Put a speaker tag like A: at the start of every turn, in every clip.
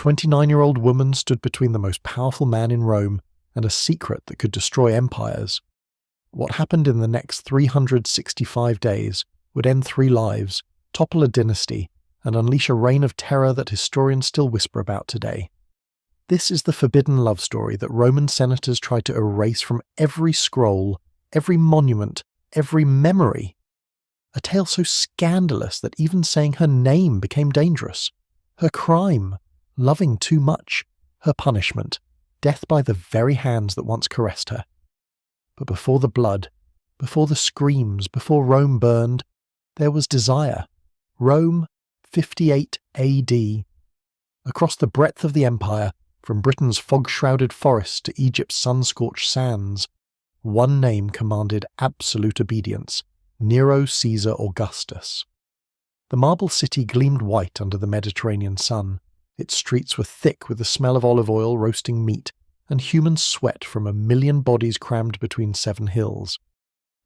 A: A 29-year-old woman stood between the most powerful man in Rome and a secret that could destroy empires. What happened in the next 365 days would end 3 lives, topple a dynasty, and unleash a reign of terror that historians still whisper about today. This is the forbidden love story that Roman senators tried to erase from every scroll, every monument, every memory. A tale so scandalous that even saying her name became dangerous. Her crime, loving too much. Her punishment, death by the very hands that once caressed her. But before the blood, before the screams, before Rome burned, there was desire. Rome, 58 AD. Across the breadth of the empire, from Britain's fog-shrouded forests to Egypt's sun-scorched sands, one name commanded absolute obedience: Nero Caesar Augustus. The marble city gleamed white under the Mediterranean sun. Its streets were thick with the smell of olive oil roasting meat and human sweat from 1,000,000 bodies crammed between 7 hills.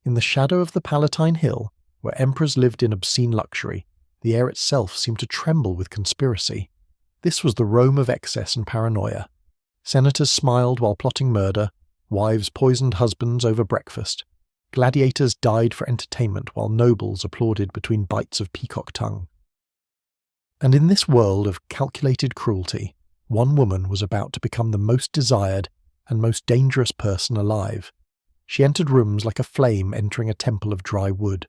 A: In the shadow of the Palatine Hill, where emperors lived in obscene luxury, the air itself seemed to tremble with conspiracy. This was the Rome of excess and paranoia. Senators smiled while plotting murder, wives poisoned husbands over breakfast, gladiators died for entertainment while nobles applauded between bites of peacock tongue. And in this world of calculated cruelty, one woman was about to become the most desired and most dangerous person alive. She entered rooms like a flame entering a temple of dry wood.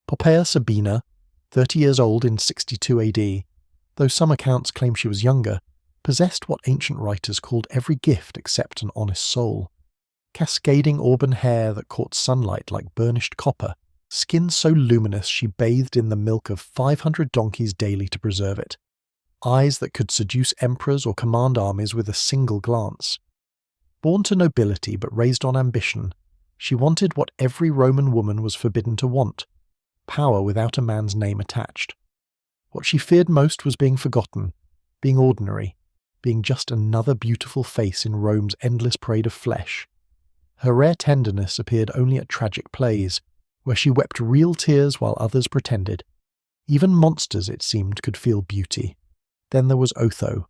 A: Poppaea Sabina, 30 years old in 62 AD, though some accounts claim she was younger, possessed what ancient writers called every gift except an honest soul. Cascading auburn hair that caught sunlight like burnished copper, skin so luminous she bathed in the milk of 500 donkeys daily to preserve it, eyes that could seduce emperors or command armies with a single glance. Born to nobility but raised on ambition, she wanted what every Roman woman was forbidden to want: power without a man's name attached. What she feared most was being forgotten, being ordinary, being just another beautiful face in Rome's endless parade of flesh. Her rare tenderness appeared only at tragic plays, where she wept real tears while others pretended. Even monsters, it seemed, could feel beauty. Then there was Otho,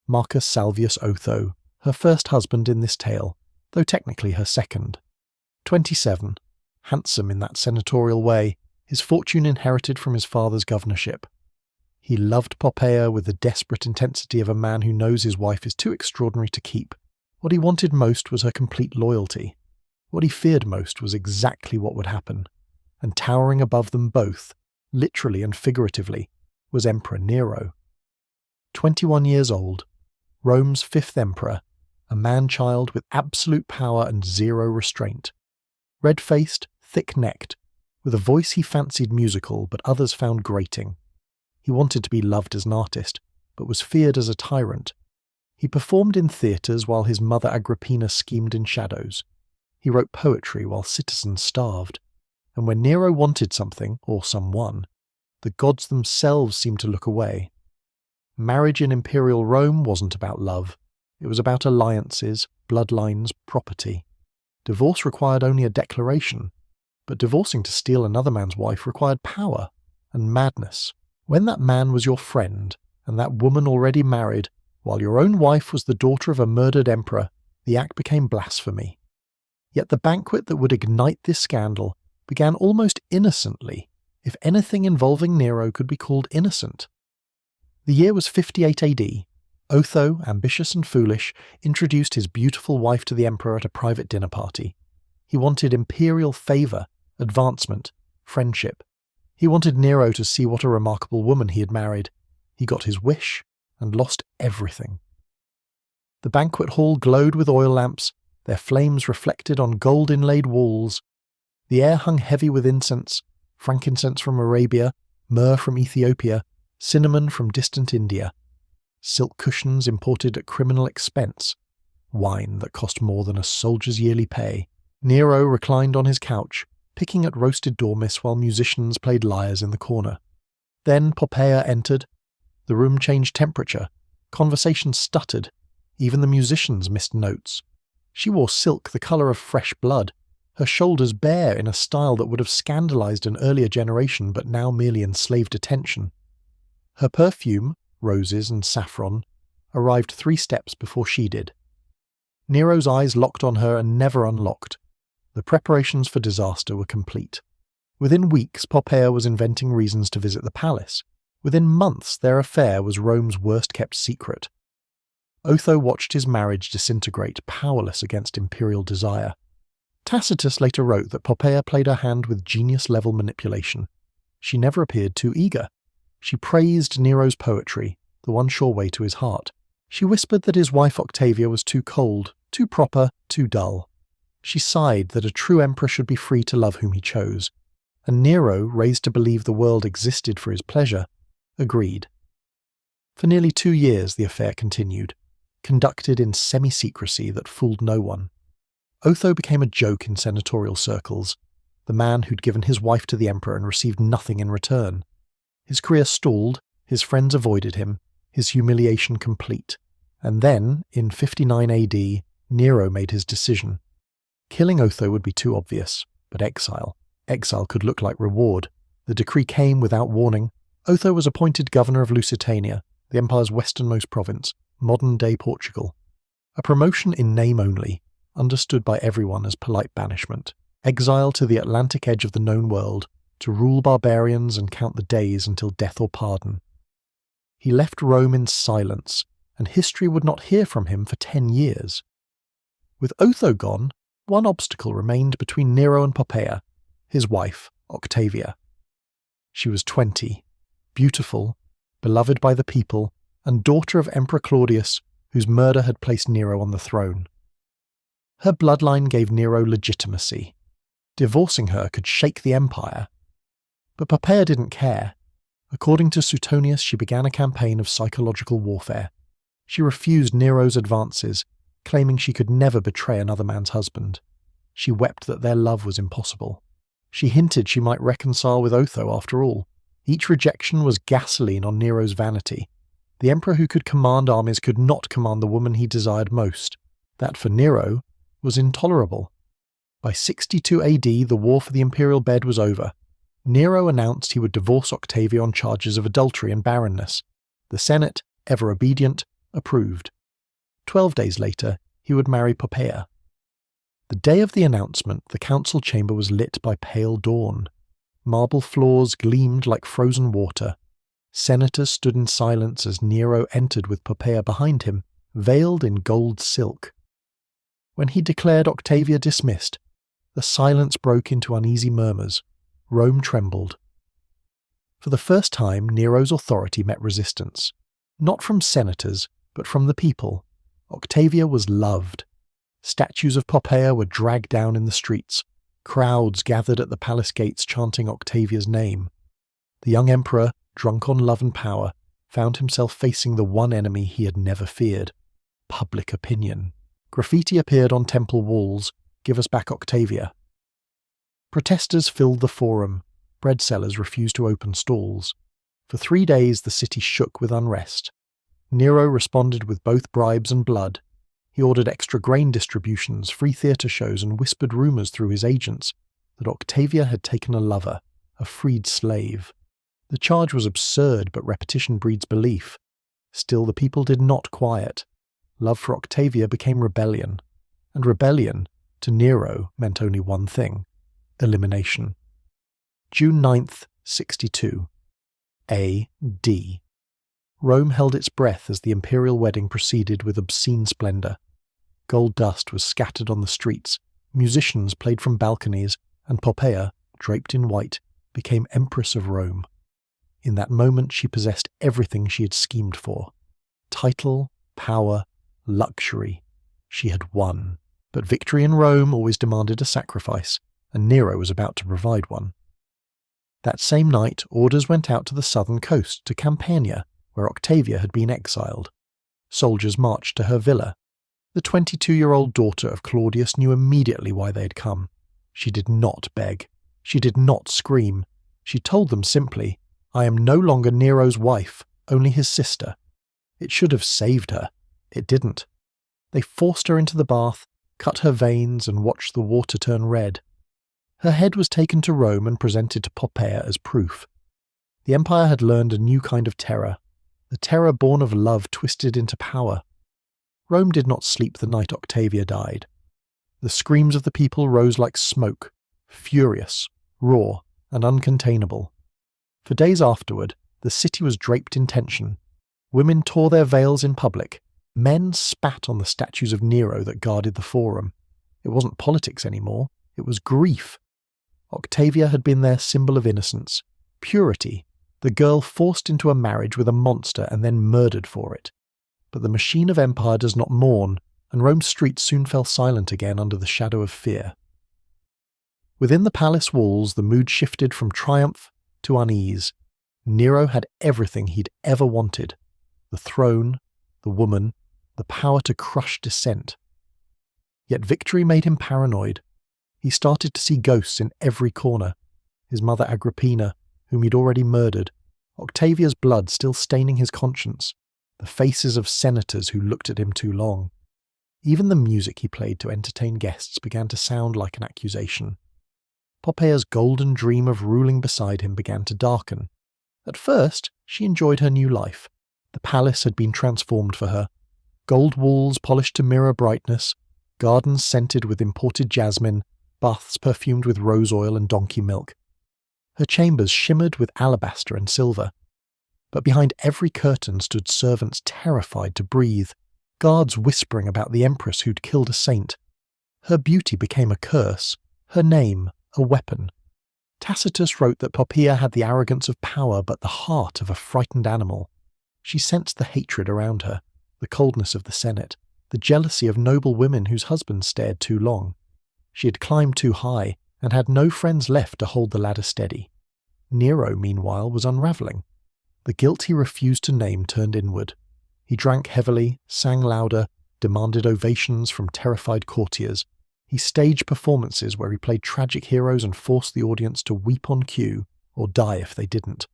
A: Marcus Salvius Otho, her first husband in this tale, though technically her second. 27, handsome in that senatorial way, his fortune inherited from his father's governorship. He loved Poppaea with the desperate intensity of a man who knows his wife is too extraordinary to keep. What he wanted most was her complete loyalty. What he feared most was exactly what would happen. And towering above them both, literally and figuratively, was Emperor Nero. 21 years old, Rome's 5th emperor, a man-child with absolute power and zero restraint. Red-faced, thick-necked, with a voice he fancied musical but others found grating. He wanted to be loved as an artist, but was feared as a tyrant. He performed in theatres while his mother Agrippina schemed in shadows. He wrote poetry while citizens starved. And when Nero wanted something, or someone, the gods themselves seemed to look away. Marriage in imperial Rome wasn't about love. It was about alliances, bloodlines, property. Divorce required only a declaration, but divorcing to steal another man's wife required power and madness. When that man was your friend, and that woman already married, while your own wife was the daughter of a murdered emperor, the act became blasphemy. Yet the banquet that would ignite this scandal began almost innocently, if anything involving Nero could be called innocent. The year was 58 AD. Otho, ambitious and foolish, introduced his beautiful wife to the emperor at a private dinner party. He wanted imperial favour, advancement, friendship. He wanted Nero to see what a remarkable woman he had married. He got his wish and lost everything. The banquet hall glowed with oil lamps, their flames reflected on gold-inlaid walls. The air hung heavy with incense, frankincense from Arabia, myrrh from Ethiopia, cinnamon from distant India, silk cushions imported at criminal expense, wine that cost more than a soldier's yearly pay. Nero reclined on his couch, picking at roasted dormice while musicians played lyres in the corner. Then Poppaea entered. The room changed temperature. Conversation stuttered. Even the musicians missed notes. She wore silk the colour of fresh blood, her shoulders bare in a style that would have scandalised an earlier generation but now merely enslaved attention. Her perfume, roses and saffron, arrived 3 steps before she did. Nero's eyes locked on her and never unlocked. The preparations for disaster were complete. Within weeks, Poppaea was inventing reasons to visit the palace. Within months, their affair was Rome's worst-kept secret. Otho watched his marriage disintegrate, powerless against imperial desire. Tacitus later wrote that Poppaea played her hand with genius-level manipulation. She never appeared too eager. She praised Nero's poetry, the one sure way to his heart. She whispered that his wife Octavia was too cold, too proper, too dull. She sighed that a true emperor should be free to love whom he chose. And Nero, raised to believe the world existed for his pleasure, agreed. For nearly 2 years the affair continued, conducted in semi-secrecy that fooled no one. Otho became a joke in senatorial circles, the man who'd given his wife to the emperor and received nothing in return. His career stalled, his friends avoided him, his humiliation complete. And then, in 59 AD, Nero made his decision. Killing Otho would be too obvious, but exile could look like reward. The decree came without warning. Otho was appointed governor of Lusitania, the empire's westernmost province, modern-day Portugal. A promotion in name only, understood by everyone as polite banishment. Exile to the Atlantic edge of the known world, to rule barbarians and count the days until death or pardon. He left Rome in silence, and history would not hear from him for 10 years. With Otho gone, one obstacle remained between Nero and Poppaea, his wife, Octavia. She was 20, beautiful, beloved by the people, and daughter of Emperor Claudius, whose murder had placed Nero on the throne. Her bloodline gave Nero legitimacy. Divorcing her could shake the empire. But Poppaea didn't care. According to Suetonius, she began a campaign of psychological warfare. She refused Nero's advances, claiming she could never betray another man's husband. She wept that their love was impossible. She hinted she might reconcile with Otho after all. Each rejection was gasoline on Nero's vanity. The emperor who could command armies could not command the woman he desired most. That, for Nero, was intolerable. By 62 AD, the war for the imperial bed was over. Nero announced he would divorce Octavia on charges of adultery and barrenness. The Senate, ever obedient, approved. 12 days later, he would marry Poppaea. The day of the announcement, the council chamber was lit by pale dawn. Marble floors gleamed like frozen water. Senators stood in silence as Nero entered with Poppaea behind him, veiled in gold silk. When he declared Octavia dismissed, the silence broke into uneasy murmurs. Rome trembled. For the first time, Nero's authority met resistance. Not from senators, but from the people. Octavia was loved. Statues of Poppaea were dragged down in the streets. Crowds gathered at the palace gates chanting Octavia's name. The young emperor, drunk on love and power, found himself facing the one enemy he had never feared: public opinion. Graffiti appeared on temple walls, "Give us back Octavia." Protesters filled the forum. Bread sellers refused to open stalls. For 3 days the city shook with unrest. Nero responded with both bribes and blood. He ordered extra grain distributions, free theatre shows, and whispered rumours through his agents that Octavia had taken a lover, a freed slave. The charge was absurd, but repetition breeds belief. Still, the people did not quiet. Love for Octavia became rebellion. And rebellion, to Nero, meant only one thing: elimination. June 9th, 62. A.D. Rome held its breath as the imperial wedding proceeded with obscene splendour. Gold dust was scattered on the streets, musicians played from balconies, and Poppaea, draped in white, became Empress of Rome. In that moment she possessed everything she had schemed for. Title, power, luxury. She had won. But victory in Rome always demanded a sacrifice, and Nero was about to provide one. That same night, orders went out to the southern coast, to Campania, where Octavia had been exiled. Soldiers marched to her villa. The 22-year-old daughter of Claudius knew immediately why they had come. She did not beg. She did not scream. She told them simply, "I am no longer Nero's wife, only his sister." It should have saved her. It didn't. They forced her into the bath, cut her veins, and watched the water turn red. Her head was taken to Rome and presented to Poppaea as proof. The empire had learned a new kind of terror, the the terror born of love twisted into power. Rome did not sleep the night Octavia died. The screams of the people rose like smoke, furious, raw, and uncontainable. For days afterward, the city was draped in tension. Women tore their veils in public. Men spat on the statues of Nero that guarded the forum. It wasn't politics anymore, it was grief. Octavia had been their symbol of innocence, purity, the girl forced into a marriage with a monster and then murdered for it. But the machine of empire does not mourn, and Rome's streets soon fell silent again under the shadow of fear. Within the palace walls, the mood shifted from triumph to unease. Nero had everything he'd ever wanted: the throne, the woman, the power to crush dissent. Yet victory made him paranoid. He started to see ghosts in every corner. His mother Agrippina, whom he'd already murdered, Octavia's blood still staining his conscience, the faces of senators who looked at him too long. Even the music he played to entertain guests began to sound like an accusation. Poppaea's golden dream of ruling beside him began to darken. At first, she enjoyed her new life. The palace had been transformed for her. Gold walls polished to mirror brightness, gardens scented with imported jasmine, baths perfumed with rose oil and donkey milk. Her chambers shimmered with alabaster and silver. But behind every curtain stood servants terrified to breathe, guards whispering about the Empress who'd killed a saint. Her beauty became a curse, her name a weapon. Tacitus wrote that Poppaea had the arrogance of power but the heart of a frightened animal. She sensed the hatred around her, the coldness of the Senate, the jealousy of noble women whose husbands stared too long. She had climbed too high and had no friends left to hold the ladder steady. Nero, meanwhile, was unravelling. The guilt he refused to name turned inward. He drank heavily, sang louder, demanded ovations from terrified courtiers. He staged performances where he played tragic heroes and forced the audience to weep on cue or die if they didn't.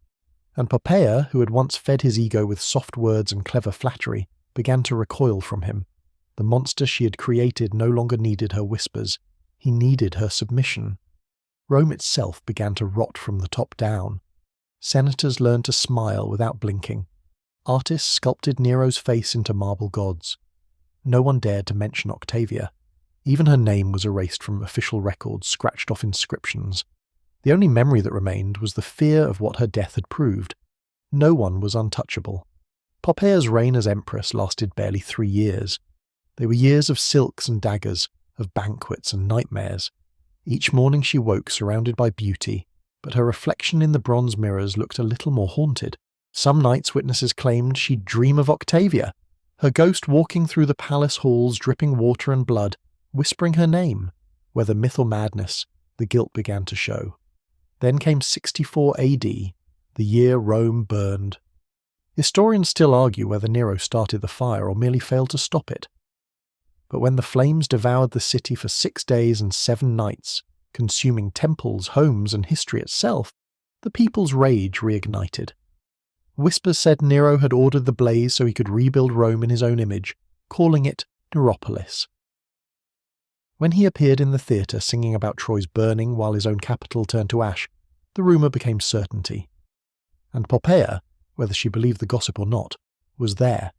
A: And Poppaea, who had once fed his ego with soft words and clever flattery, began to recoil from him. The monster she had created no longer needed her whispers. He needed her submission. Rome itself began to rot from the top down. Senators learned to smile without blinking. Artists sculpted Nero's face into marble gods. No one dared to mention Octavia. Even her name was erased from official records, scratched off inscriptions. The only memory that remained was the fear of what her death had proved. No one was untouchable. Poppaea's reign as Empress lasted barely 3 years. They were years of silks and daggers, of banquets and nightmares. Each morning she woke surrounded by beauty, but her reflection in the bronze mirrors looked a little more haunted. Some nights witnesses claimed she'd dream of Octavia, her ghost walking through the palace halls dripping water and blood, whispering her name. Whether myth or madness, the guilt began to show. Then came 64 AD, the year Rome burned. Historians still argue whether Nero started the fire or merely failed to stop it. But when the flames devoured the city for 6 days and 7 nights, consuming temples, homes, and history itself, the people's rage reignited. Whispers said Nero had ordered the blaze so he could rebuild Rome in his own image, calling it Neropolis. When he appeared in the theatre singing about Troy's burning while his own capital turned to ash, the rumour became certainty. And Poppaea, whether she believed the gossip or not, was there,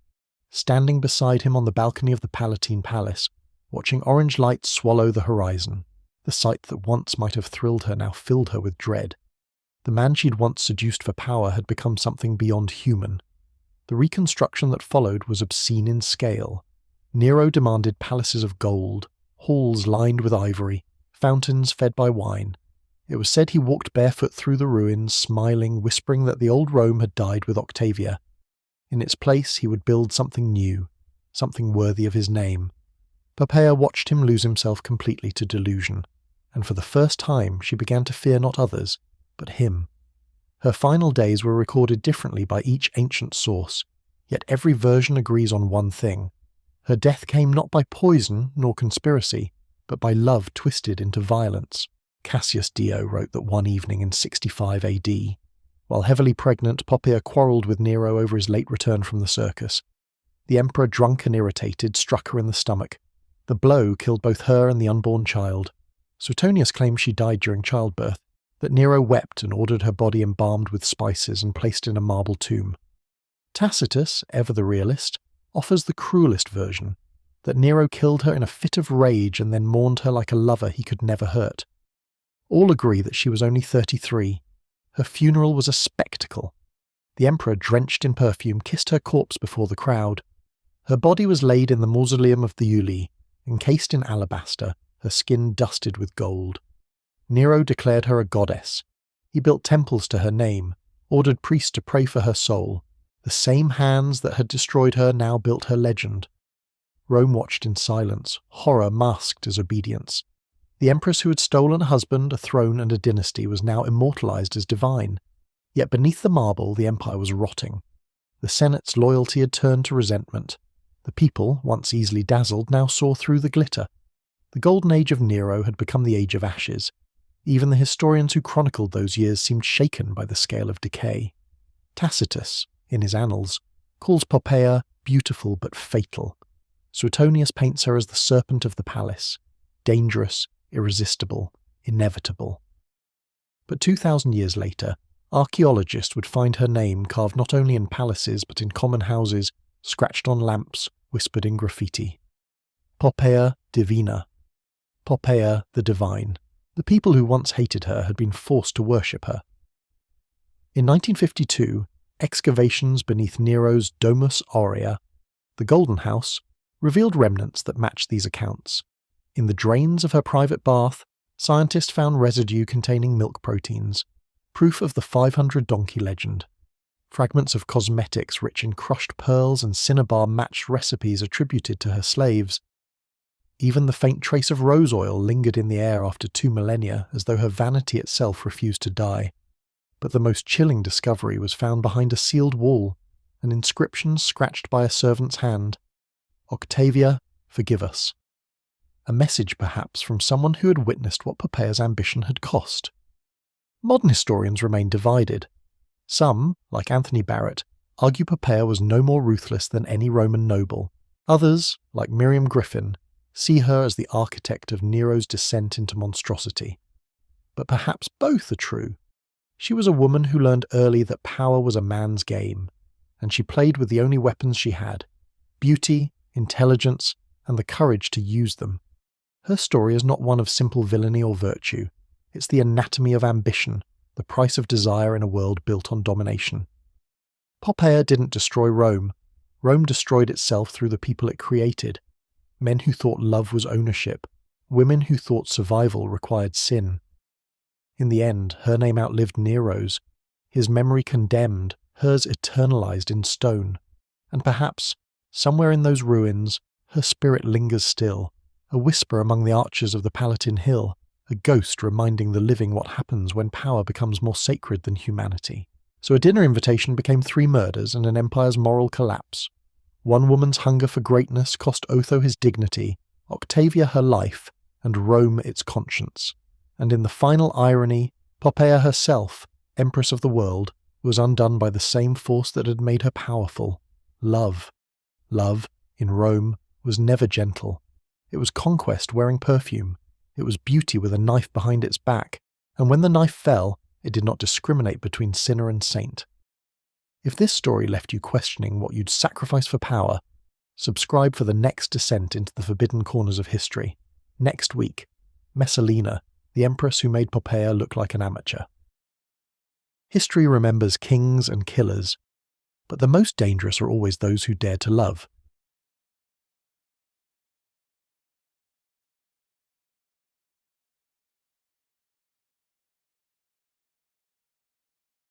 A: standing beside him on the balcony of the Palatine Palace, watching orange light swallow the horizon. The sight that once might have thrilled her now filled her with dread. The man she'd once seduced for power had become something beyond human. The reconstruction that followed was obscene in scale. Nero demanded palaces of gold, halls lined with ivory, fountains fed by wine. It was said he walked barefoot through the ruins, smiling, whispering that the old Rome had died with Octavia. In its place he would build something new, something worthy of his name. Poppaea watched him lose himself completely to delusion, and for the first time she began to fear not others, but him. Her final days were recorded differently by each ancient source, yet every version agrees on one thing. Her death came not by poison nor conspiracy, but by love twisted into violence. Cassius Dio wrote that one evening in 65 AD, while heavily pregnant, Poppaea quarrelled with Nero over his late return from the circus. The emperor, drunk and irritated, struck her in the stomach. The blow killed both her and the unborn child. Suetonius claims she died during childbirth, that Nero wept and ordered her body embalmed with spices and placed in a marble tomb. Tacitus, ever the realist, offers the cruelest version, that Nero killed her in a fit of rage and then mourned her like a lover he could never hurt. All agree that she was only 33. Her funeral was a spectacle. The emperor, drenched in perfume, kissed her corpse before the crowd. Her body was laid in the mausoleum of the Uli, encased in alabaster, her skin dusted with gold. Nero declared her a goddess. He built temples to her name, ordered priests to pray for her soul. The same hands that had destroyed her now built her legend. Rome watched in silence, horror masked as obedience. The empress who had stolen a husband, a throne, and a dynasty was now immortalized as divine. Yet beneath the marble, the empire was rotting. The Senate's loyalty had turned to resentment. The people, once easily dazzled, now saw through the glitter. The golden age of Nero had become the age of ashes. Even the historians who chronicled those years seemed shaken by the scale of decay. Tacitus, in his annals, calls Poppaea beautiful but fatal. Suetonius paints her as the serpent of the palace, dangerous, irresistible, inevitable. But 2,000 years later, archaeologists would find her name carved not only in palaces but in common houses, scratched on lamps, whispered in graffiti. Poppaea Divina. Poppaea the divine. The people who once hated her had been forced to worship her. In 1952, excavations beneath Nero's Domus Aurea, the Golden House, revealed remnants that matched these accounts. In the drains of her private bath, scientists found residue containing milk proteins, proof of the 500 donkey legend. Fragments of cosmetics rich in crushed pearls and cinnabar matched recipes attributed to her slaves. Even the faint trace of rose oil lingered in the air after 2 millennia, as though her vanity itself refused to die. But the most chilling discovery was found behind a sealed wall, an inscription scratched by a servant's hand. Octavia, forgive us. A message, perhaps, from someone who had witnessed what Poppaea's ambition had cost. Modern historians remain divided. Some, like Anthony Barrett, argue Poppaea was no more ruthless than any Roman noble. Others, like Miriam Griffin, see her as the architect of Nero's descent into monstrosity. But perhaps both are true. She was a woman who learned early that power was a man's game, and she played with the only weapons she had: beauty, intelligence, and the courage to use them. Her story is not one of simple villainy or virtue. It's the anatomy of ambition, the price of desire in a world built on domination. Poppaea didn't destroy Rome. Rome destroyed itself through the people it created. Men who thought love was ownership, women who thought survival required sin. In the end, her name outlived Nero's, his memory condemned, hers eternalized in stone. And perhaps, somewhere in those ruins, her spirit lingers still, a whisper among the arches of the Palatine Hill, a ghost reminding the living what happens when power becomes more sacred than humanity. So a dinner invitation became 3 murders and an empire's moral collapse. One woman's hunger for greatness cost Otho his dignity, Octavia her life, and Rome its conscience. And in the final irony, Poppaea herself, Empress of the world, was undone by the same force that had made her powerful: love. Love, in Rome, was never gentle. It was conquest wearing perfume. It was beauty with a knife behind its back, and when the knife fell, it did not discriminate between sinner and saint. If this story left you questioning what you'd sacrifice for power, subscribe for the next descent into the forbidden corners of history. Next week, Messalina, the empress who made Poppaea look like an amateur. History remembers kings and killers, but the most dangerous are always those who dare to love.